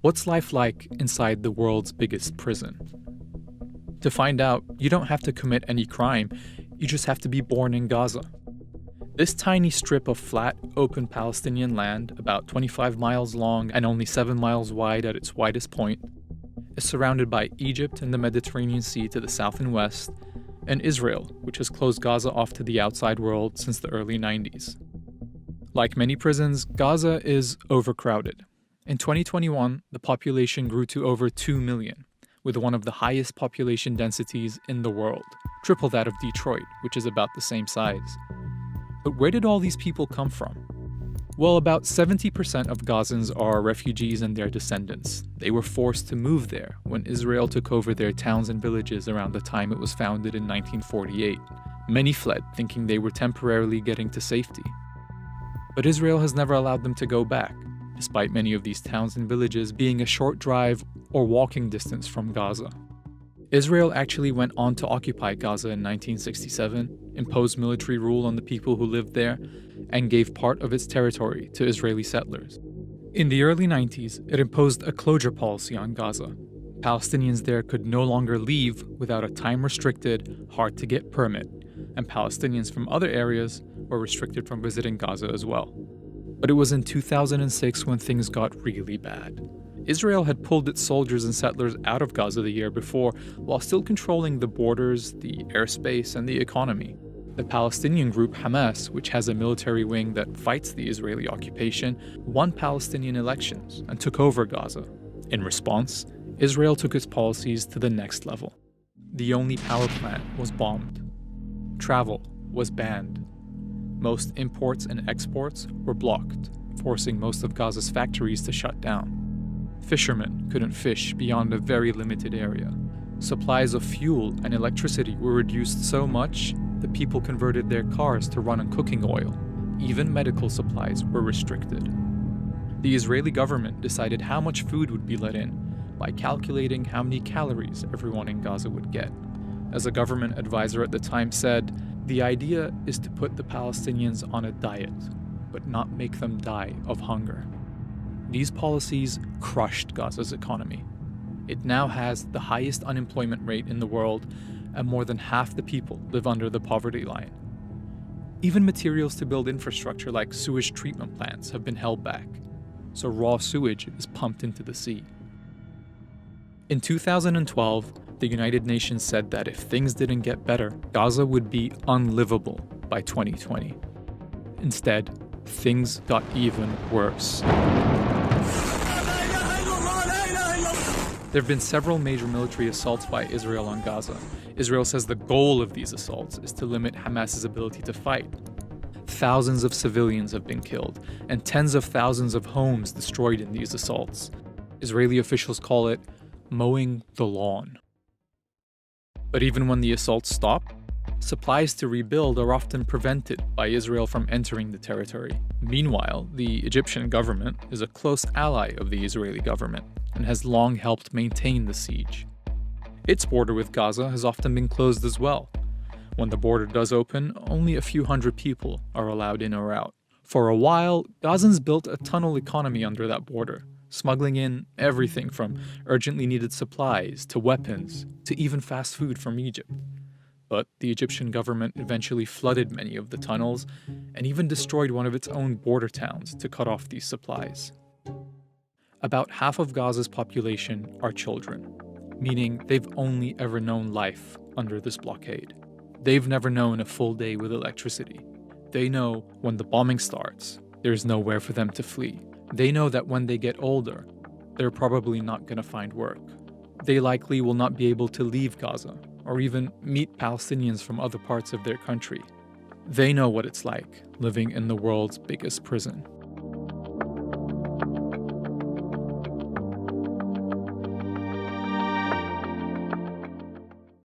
What's life like inside the world's biggest prison? To find out, you don't have to commit any crime, you just have to be born in Gaza. This tiny strip of flat, open Palestinian land, about 25 miles long and only 7 miles wide at its widest point, is surrounded by Egypt and the Mediterranean Sea to the south and west, and Israel, which has closed Gaza off to the outside world since the early 90s. Like many prisons, Gaza is overcrowded. In 2021, the population grew to over 2 million, with one of the highest population densities in the world, triple that of Detroit, which is about the same size. But where did all these people come from? Well, about 70% of Gazans are refugees and their descendants. They were forced to move there when Israel took over their towns and villages around the time it was founded in 1948. Many fled, thinking they were temporarily getting to safety. But Israel has never allowed them to go back, despite many of these towns and villages being a short drive or walking distance from Gaza. Israel actually went on to occupy Gaza in 1967, imposed military rule on the people who lived there, and gave part of its territory to Israeli settlers. In the early 90s, it imposed a closure policy on Gaza. Palestinians there could no longer leave without a time-restricted, hard-to-get permit, and Palestinians from other areas were restricted from visiting Gaza as well. But it was in 2006 when things got really bad. Israel had pulled its soldiers and settlers out of Gaza the year before, while still controlling the borders, the airspace, and the economy. The Palestinian group Hamas, which has a military wing that fights the Israeli occupation, won Palestinian elections and took over Gaza. In response, Israel took its policies to the next level. The only power plant was bombed. Travel was banned. Most imports and exports were blocked, forcing most of Gaza's factories to shut down. Fishermen couldn't fish beyond a very limited area. Supplies of fuel and electricity were reduced so much that people converted their cars to run on cooking oil. Even medical supplies were restricted. The Israeli government decided how much food would be let in by calculating how many calories everyone in Gaza would get. As a government advisor at the time said, the idea is to put the Palestinians on a diet, but not make them die of hunger. These policies crushed Gaza's economy. It now has the highest unemployment rate in the world, and more than half the people live under the poverty line. Even materials to build infrastructure like sewage treatment plants have been held back, so raw sewage is pumped into the sea. In 2012, the United Nations said that if things didn't get better, Gaza would be unlivable by 2020. Instead, things got even worse. There have been several major military assaults by Israel on Gaza. Israel says the goal of these assaults is to limit Hamas's ability to fight. Thousands of civilians have been killed, and tens of thousands of homes destroyed in these assaults. Israeli officials call it mowing the lawn. But even when the assaults stop, supplies to rebuild are often prevented by Israel from entering the territory. Meanwhile, the Egyptian government is a close ally of the Israeli government and has long helped maintain the siege. Its border with Gaza has often been closed as well. When the border does open, only a few hundred people are allowed in or out. For a while, Gazans built a tunnel economy under that border, smuggling in everything from urgently needed supplies to weapons to even fast food from Egypt. But the Egyptian government eventually flooded many of the tunnels and even destroyed one of its own border towns to cut off these supplies. About half of Gaza's population are children, meaning they've only ever known life under this blockade. They've never known a full day with electricity. They know when the bombing starts, there's nowhere for them to flee. They know that when they get older, they're probably not going to find work. They likely will not be able to leave Gaza or even meet Palestinians from other parts of their country. They know what it's like living in the world's biggest prison.